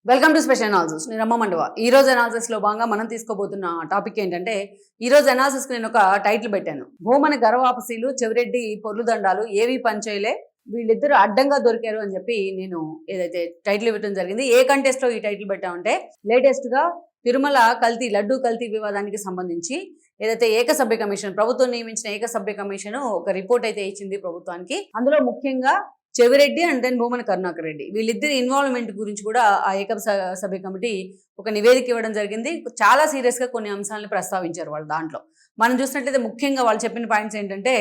Welcome to special analysis. నేను రమ్మ మండవ. ఈ రోజు అనాలిసిస్ లో భాగంగా మనం తీసుకోబోతున్న టాపిక్ ఏంటంటే, ఈ రోజు అనాలిసిస్ కి నేను ఒక టైటిల్ పెట్టాను. భూమన గర్వాపసీలు చెవిరెడ్డి పొర్లు దండాలు ఏవి పనిచేయలే, వీళ్ళిద్దరు అడ్డంగా దొరికారు అని చెప్పి నేను ఏదైతే టైటిల్ ఇవ్వడం జరిగింది. ఏ కంటెస్ట్ లో ఈ టైటిల్ పెట్టామంటే, లేటెస్ట్ గా తిరుమల కల్తీ లడ్డూ కల్తీ వివాదానికి సంబంధించి ఏదైతే ఏకసభ్య కమిషన్, ప్రభుత్వం నియమించిన ఏకసభ్య కమిషన్ ఒక రిపోర్ట్ అయితే ఇచ్చింది ప్రభుత్వానికి. అందులో ముఖ్యంగా చెవిరెడ్డి అండ్ దెన్ భూమన కరుణాకర్ రెడ్డి వీళ్ళిద్దరి ఇన్వాల్వ్మెంట్ గురించి కూడా ఆ సభ్య కమిటీ ఒక నివేదిక ఇవ్వడం జరిగింది. చాలా సీరియస్ గా కొన్ని అంశాలను ప్రస్తావించారు వాళ్ళు. దాంట్లో మనం చూసినట్లయితే ముఖ్యంగా వాళ్ళు చెప్పిన పాయింట్స్ ఏంటంటే,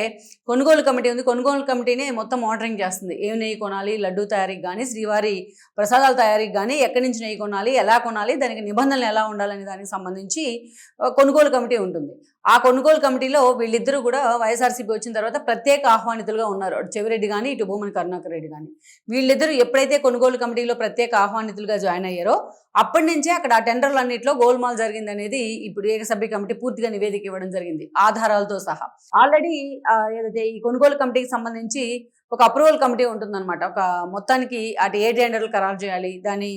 కొనుగోలు కమిటీ ఉంది, కొనుగోలు కమిటీనే మొత్తం మానిటరింగ్ చేస్తుంది. ఏ నెయ్యి కొనాలి, లడ్డూ తయారీకి కానీ, శ్రీవారి ప్రసాదాల తయారీకి కానీ, ఎక్కడి నుంచి నెయ్యి కొనాలి, ఎలా కొనాలి, దానికి నిబంధనలు ఎలా ఉండాలనే దానికి సంబంధించి కొనుగోలు కమిటీ ఉంటుంది. ఆ కొనుగోలు కమిటీలో వీళ్ళిద్దరూ కూడా వైఎస్ఆర్సీపీ వచ్చిన తర్వాత ప్రత్యేక ఆహ్వానితులుగా ఉన్నారు. అటు చెవిరెడ్డి కానీ, ఇటు భూమన కరుణాకర్ రెడ్డి కానీ. వీళ్ళిద్దరూ ఎప్పుడైతే కొనుగోలు కమిటీలో ప్రత్యేక ఆహ్వానితులుగా జాయిన్ అయ్యారో అప్పటి నుంచే అక్కడ ఆ టెండర్లన్నింటిలో గోల్మాల్ జరిగింది అనేది ఇప్పుడు ఏకసభ్య కమిటీ పూర్తిగా నివేదిక ఇవ్వడం జరిగింది, ఆధారాలతో సహా. ఆల్రెడీ ఏదైతే ఈ కొనుగోలు కమిటీకి సంబంధించి ఒక అప్రూవల్ కమిటీ ఉంటుందన్నమాట. ఒక మొత్తానికి అటు ఏ టెండర్లు ఖరారు చేయాలి, దాని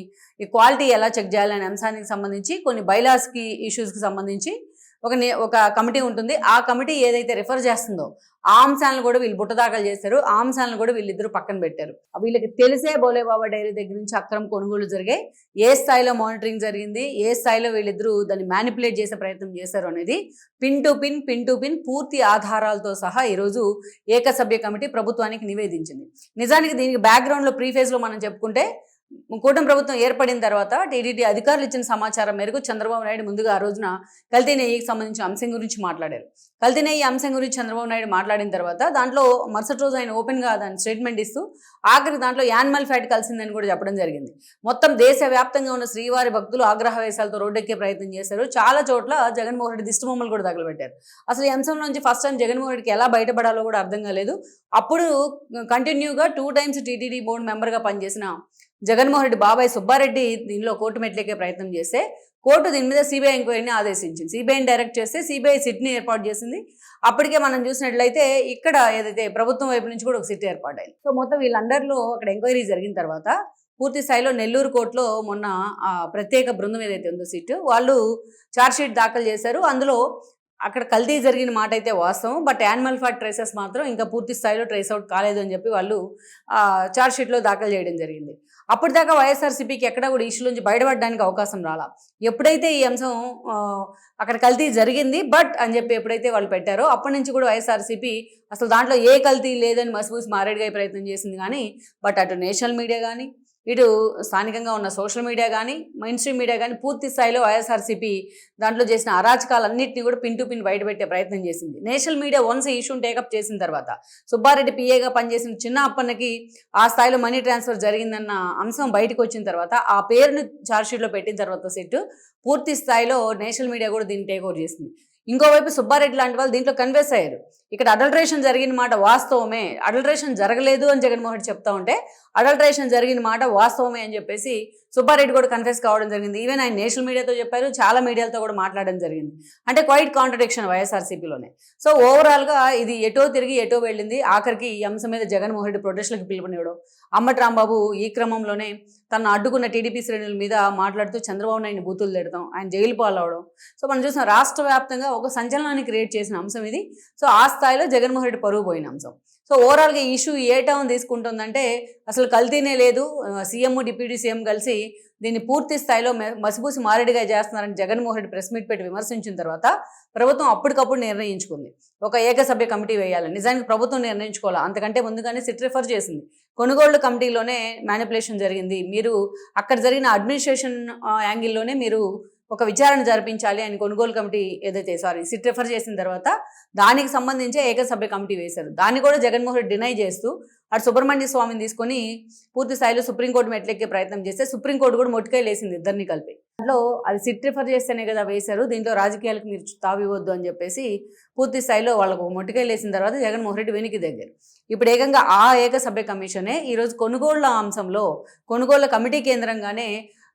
క్వాలిటీ ఎలా చెక్ చేయాలి అనే అంశానికి సంబంధించి కొన్ని బైలాస్కి ఇష్యూస్కి సంబంధించి ఒక కమిటీ ఉంటుంది. ఆ కమిటీ ఏదైతే రిఫర్ చేస్తుందో ఆ అంశాలను కూడా వీళ్ళు బుట్టదాఖలు చేశారు. ఆ అంశాలను కూడా వీళ్ళిద్దరూ పక్కన పెట్టారు. వీళ్ళకి తెలిసే బోలేబాబా డైరీ దగ్గర నుంచి అక్రమ కొనుగోలు జరిగాయి, ఏ స్థాయిలో మానిటరింగ్ జరిగింది, ఏ స్థాయిలో వీళ్ళిద్దరూ దాన్ని మ్యానిపులేట్ చేసే ప్రయత్నం చేశారు అనేది పిన్ టు పిన్ పూర్తి ఆధారాలతో సహా ఈరోజు ఏకసభ్య కమిటీ ప్రభుత్వానికి నివేదించింది. నిజానికి దీనికి బ్యాక్గ్రౌండ్లో ప్రీఫేజ్లో మనం చెప్పుకుంటే, కూటమి ప్రభుత్వం ఏర్పడిన తర్వాత టీడీటీ అధికారులు ఇచ్చిన సమాచారం మేరకు చంద్రబాబు నాయుడు ముందుగా ఆ రోజున కల్తీ నెయ్యికి సంబంధించిన అంశం గురించి మాట్లాడారు. కల్తీ నెయ్యి అంశం గురించి చంద్రబాబు నాయుడు మాట్లాడిన తర్వాత దాంట్లో మరుసటి రోజు ఆయన ఓపెన్గా దాని స్టేట్మెంట్ ఇస్తూ ఆఖరికి దాంట్లో యానిమల్ ఫ్యాట్ కలిసిందని కూడా చెప్పడం జరిగింది. మొత్తం దేశవ్యాప్తంగా ఉన్న శ్రీవారి భక్తులు ఆగ్రహవేశాలతో రోడ్డెక్కే ప్రయత్నం చేశారు. చాలా చోట్ల జగన్మోహన్ రెడ్డి దిష్టిబొమ్మలు కూడా తగలబెట్టారు. అసలు ఈ అంశం నుంచి ఫస్ట్ టైం జగన్మోహన్ రెడ్డికి ఎలా బయటపడాలో కూడా అర్థం కాలేదు. అప్పుడు కంటిన్యూగా 2 times టీటీడీ బోర్డు మెంబర్గా పనిచేసిన జగన్మోహన్ రెడ్డి బాబాయ్ సుబ్బారెడ్డి దీనిలో కోర్టు మెట్లెక్కే ప్రయత్నం చేస్తే కోర్టు దీని మీద సిబిఐ ఎంక్వైరీని ఆదేశించింది. సిబిఐని డైరెక్ట్ చేస్తే సిబిఐ సిట్ని ఏర్పాటు చేసింది. అప్పటికే మనం చూసినట్లయితే ఇక్కడ ఏదైతే ప్రభుత్వం వైపు నుంచి కూడా ఒక సిట్ ఏర్పాటైంది. సో మొత్తం వీళ్ళందరిలో అక్కడ ఎంక్వైరీ జరిగిన తర్వాత పూర్తి స్థాయిలో నెల్లూరు కోర్టులో మొన్న ప్రత్యేక బృందం ఏదైతే ఉందో సిట్, వాళ్ళు ఛార్జ్షీట్ దాఖలు చేశారు. అందులో అక్కడ కల్తీ జరిగిన మాట అయితే వాస్తవం, బట్ యానిమల్ ఫ్యాట్ ట్రేసెస్ మాత్రం ఇంకా పూర్తి స్థాయిలో ట్రేస్ అవుట్ కాలేదు అని చెప్పి వాళ్ళు ఛార్జ్షీట్లో దాఖలు చేయడం జరిగింది. అప్పటిదాకా వైఎస్ఆర్సీపీకి ఎక్కడ కూడా ఇష్యూలోంచి బయటపడడానికి అవకాశం రాలా. ఎప్పుడైతే ఈ అంశం అక్కడ కల్తీ జరిగింది బట్ అని చెప్పి ఎప్పుడైతే వాళ్ళు పెట్టారో అప్పటి నుంచి కూడా వైఎస్ఆర్సీపీ అసలు దాంట్లో ఏ కల్తీ లేదని మసిపూసి మారేడుగా ప్రయత్నం చేసింది. కానీ బట్ అటు నేషనల్ మీడియా కానీ, ఇటు స్థానికంగా ఉన్న సోషల్ మీడియా కానీ, మెయిన్ స్ట్రీమ్ మీడియా కానీ పూర్తి స్థాయిలో వైఎస్ఆర్సీపీ దాంట్లో చేసిన అరాచకాలన్నింటినీ కూడా పిన్ టు పిన్ బయటపెట్టే ప్రయత్నం చేసింది. నేషనల్ మీడియా వన్స్ ఈ ఇష్యూని టేకప్ చేసిన తర్వాత సుబ్బారెడ్డి పిఏగా పనిచేసిన చిన్న అప్పన్నకి ఆ స్థాయిలో మనీ ట్రాన్స్ఫర్ జరిగిందన్న అంశం బయటకు వచ్చిన తర్వాత ఆ పేరును ఛార్జ్షీట్లో పెట్టిన తర్వాత సెట్ పూర్తి స్థాయిలో నేషనల్ మీడియా కూడా దీన్ని టేక్ ఓవర్ చేసింది. ఇంకోవైపు సుబ్బారెడ్డి లాంటి వాళ్ళు దీంట్లో కన్వెన్స్ అయ్యారు. ఇక్కడ అడల్ట్రేషన్ జరిగిన మాట వాస్తవమే, అడల్ట్రేషన్ జరగలేదు అని జగన్మోహన్ రెడ్డి చెప్తా ఉంటే అడల్ట్రేషన్ జరిగిన మాట వాస్తవమే అని చెప్పేసి సుబ్బారెడ్డి కూడా కన్ఫెస్ కావడం జరిగింది. ఈవెన్ ఆయన నేషనల్ మీడియాతో చెప్పారు, చాలా మీడియాలతో కూడా మాట్లాడడం జరిగింది. అంటే క్వైట్ కాంట్రడిక్షన్ వైఎస్ఆర్సీపీలోనే. సో ఓవరాల్గా ఇది ఎటో తిరిగి ఎటో వెళ్ళింది. ఆఖరికి ఈ అంశం మీద జగన్మోహన్ రెడ్డి ప్రొటెస్టులకు పిలుపునివ్వడం, అంబటి రాంబాబు ఈ క్రమంలోనే తను అడ్డుకున్న టీడీపీ శ్రేణుల మీద మాట్లాడుతూ చంద్రబాబు నాయుడిని బూతులు తిడతాం, ఆయన జైలు పాలవడం. సో మనం చూసిన రాష్ట్ర వ్యాప్తంగా ఒక సంచలనాన్ని క్రియేట్ చేసిన అంశం ఇది. సో ఆ స్థాయిలో జగన్మోహన్ రెడ్డి పరుగు పోయిన అంశం. సో ఓవరాల్గా ఈ ఇష్యూ ఏ టర్న్ తీసుకుంటుందంటే, అసలు కల్తీనే లేదు, సీఎం డిప్యూటీ సీఎం కలిసి దీన్ని పూర్తి స్థాయిలో మసిపూసి మారేడుగా చేస్తున్నారని జగన్మోహన్ రెడ్డి ప్రెస్ మీట్ పెట్టి విమర్శించిన తర్వాత ప్రభుత్వం అప్పటికప్పుడు నిర్ణయించుకుంది ఒక ఏకసభ్య కమిటీ వేయాలని. నిజానికి ప్రభుత్వం నిర్ణయించుకోవాలి, అంతకంటే ముందుగానే సిట్ రిఫర్ చేసింది. కొనుగోళ్ల కమిటీలోనే మ్యానిపులేషన్ జరిగింది, మీరు అక్కడ జరిగిన అడ్మినిస్ట్రేషన్ యాంగిల్లోనే మీరు ఒక విచారణ జరిపించాలి అని కొనుగోలు కమిటీ ఏదైతే సిట్ రిఫర్ చేసిన తర్వాత దానికి సంబంధించే ఏకసభ్య కమిటీ వేశారు. దాన్ని కూడా జగన్మోహన్ రెడ్డి డినై చేస్తూ అటు సుబ్రహ్మణ్య స్వామిని తీసుకొని పూర్తి స్థాయిలో సుప్రీంకోర్టు మెట్లెక్కే ప్రయత్నం చేస్తే సుప్రీంకోర్టు కూడా మొట్టికాయలు వేసింది ఇద్దరిని కలిపి. దాంట్లో అది సిట్ రిఫర్ చేస్తేనే కదా వేశారు, దీంట్లో రాజకీయాలకు మీరు తావివద్దు అని చెప్పేసి పూర్తి స్థాయిలో వాళ్ళకు మొట్టికాయలు వేసిన తర్వాత జగన్మోహన్ రెడ్డి వెనక్కి దగ్గర. ఇప్పుడు ఏకంగా ఆ ఏకసభ్య కమిషనే ఈరోజు కొనుగోళ్ల అంశంలో కొనుగోళ్ల కమిటీ కేంద్రంగానే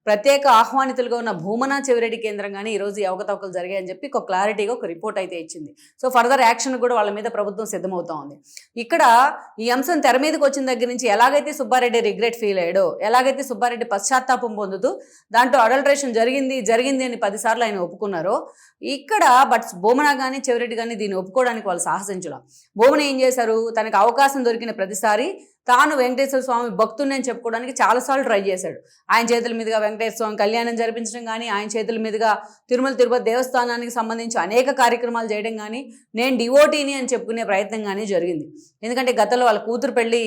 ప్రత్యేక ఆహ్వానితులుగా ఉన్న భూమన చెవిరెడ్డి కేంద్రం కానీ ఈరోజు ఈ అవకతవకలు జరిగాయని చెప్పి ఒక క్లారిటీగా ఒక రిపోర్ట్ అయితే ఇచ్చింది. సో ఫర్దర్ యాక్షన్ కూడా వాళ్ళ మీద ప్రభుత్వం సిద్ధమవుతా ఉంది. ఇక్కడ ఈ అంశం తెర మీదకి వచ్చిన దగ్గర నుంచి ఎలాగైతే సుబ్బారెడ్డి రిగ్రెట్ ఫీల్ అయ్యాడో, ఎలాగైతే సుబ్బారెడ్డి పశ్చాత్తాపం పొందుతూ దాంట్లో అడల్ట్రేషన్ జరిగింది అని 10 సార్లు ఆయన ఒప్పుకున్నారో, ఇక్కడ బట్ భూమన కానీ చెవిరెడ్డి కానీ దీన్ని ఒప్పుకోవడానికి వాళ్ళు సాహసించడం. భూమన ఏం చేశారు, తనకు అవకాశం దొరికిన ప్రతిసారి తాను వెంకటేశ్వర స్వామి భక్తుడిని అని చెప్పుకోవడానికి చాలాసార్లు ట్రై చేశాడు. ఆయన చేతుల మీదుగా వెంకటేశ్వర స్వామి కళ్యాణం జరిపించడం కానీ, ఆయన చేతుల మీదుగా తిరుమల తిరుపతి దేవస్థానానికి సంబంధించి అనేక కార్యక్రమాలు చేయడం కానీ, నేను డివోటీని అని చెప్పుకునే ప్రయత్నం కానీ జరిగింది. ఎందుకంటే గతంలో వాళ్ళ కూతురు పెళ్ళి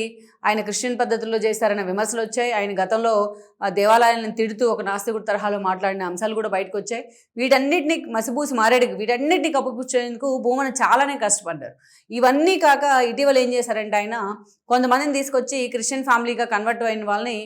ఆయన క్రిస్టియన్ పద్ధతుల్లో చేశారన్న విమర్శలు వచ్చాయి. ఆయన గతంలో దేవాలయాలను తిడుతూ ఒక నాస్తికుడి తరహాలో మాట్లాడిన అంశాలు కూడా బయటకు వచ్చాయి. వీటన్నిటిని మసిబూసి మారేడుకు వీటన్నిటిని కప్పిపుచ్చేందుకు భూమన చాలానే కష్టపడ్డారు. ఇవన్నీ కాక ఇటీవల ఏం చేశారంటే ఆయన కొంతమందిని తీసుకొచ్చి క్రిస్టియన్ ఫ్యామిలీగా కన్వర్ట్ అయిన వాళ్ళని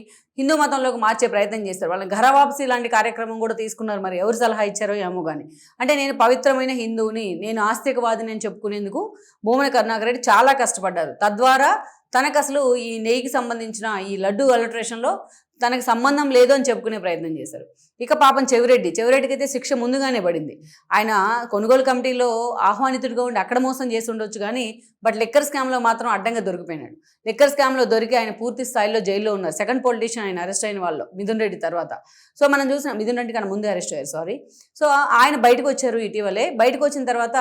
హిందూ మతంలోకి మార్చే ప్రయత్నం చేస్తారు. వాళ్ళని ఘరవాపసి లాంటి కార్యక్రమం కూడా తీసుకున్నారు. మరి ఎవరు సలహా ఇచ్చారో ఏమో కానీ. అంటే నేను పవిత్రమైన హిందువుని, నేను ఆస్తికవాదిని అని చెప్పుకునేందుకు భూమన కరుణాకర్ రెడ్డి చాలా కష్టపడ్డారు. తద్వారా తనకు అసలు ఈ నెయ్యికి సంబంధించిన ఈ లడ్డు అల్ట్రేషన్లో తనకు సంబంధం లేదు అని చెప్పుకునే ప్రయత్నం చేశారు. ఇక పాపం చెవిరెడ్డికి అయితే శిక్ష ముందుగానే పడింది. ఆయన కొనుగోలు కమిటీలో ఆహ్వానితుడిగా ఉండి అక్కడ మోసం చేసి ఉండొచ్చు కానీ, బట్ లిక్కర్ స్కామ్లో మాత్రం అడ్డంగా దొరికిపోయినాడు. లిక్కర్ స్కామ్లో దొరికి ఆయన పూర్తి స్థాయిలో జైల్లో ఉన్నారు. సెకండ్ పొలిటీషియన్ ఆయన అరెస్ట్ అయిన వాళ్ళు మిథున్ రెడ్డి తర్వాత. సో మనం చూసిన మిథున్ రెడ్డి కన్నా ముందే అరెస్ట్ అయ్యారు, సారీ. సో ఆయన బయటకు వచ్చారు ఇటీవలే. బయటకు వచ్చిన తర్వాత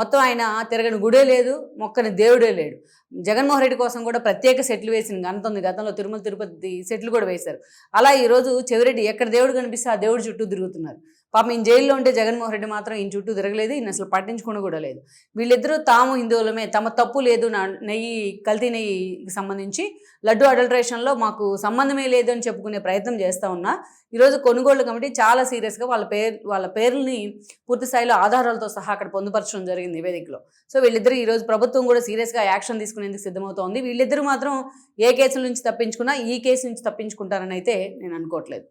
మొత్తం ఆయన తిరగని గుడే లేదు, మొక్కని దేవుడే లేడు. జగన్మోహన్ రెడ్డి కోసం కూడా ప్రత్యేక సెట్లు వేసిన ఘనత ఉంది. గతంలో తిరుమల తిరుపతి సెట్లు కూడా వేశారు. అలా ఈరోజు చెవిరెడ్డి ఎక్కడ దేవుడు కనిపిస్తే ఆ దేవుడి చుట్టూ తిరుగుతున్నారు. పాపం ఈయన జైల్లో ఉంటే జగన్మోహన్ రెడ్డి మాత్రం ఈయన చుట్టూ తిరగలేదు, ఈయన అసలు పట్టించుకుని కూడా లేదు. వీళ్ళిద్దరూ తాము హిందువులమే, తమ తప్పు లేదు, కల్తీ నెయ్యికి సంబంధించి లడ్డు అడల్ట్రేషన్లో మాకు సంబంధమే లేదు అని చెప్పుకునే ప్రయత్నం చేస్తూ ఉన్నా ఈరోజు కొనుగోలు కమిటీ చాలా సీరియస్గా వాళ్ళ పేర్లని పూర్తి స్థాయిలో ఆధారాలతో సహా అక్కడ పొందుపరచడం జరిగింది నివేదికలో. సో వీళ్ళిద్దరూ ఈరోజు ప్రభుత్వం కూడా సీరియస్గా యాక్షన్ తీసుకునేందుకు సిద్ధమవుతోంది. వీళ్ళిద్దరూ మాత్రం ఏ కేసుల నుంచి తప్పించుకున్నా ఈ కేసు నుంచి తప్పించుకుంటారని అయితే నేను అనుకోవట్లేదు.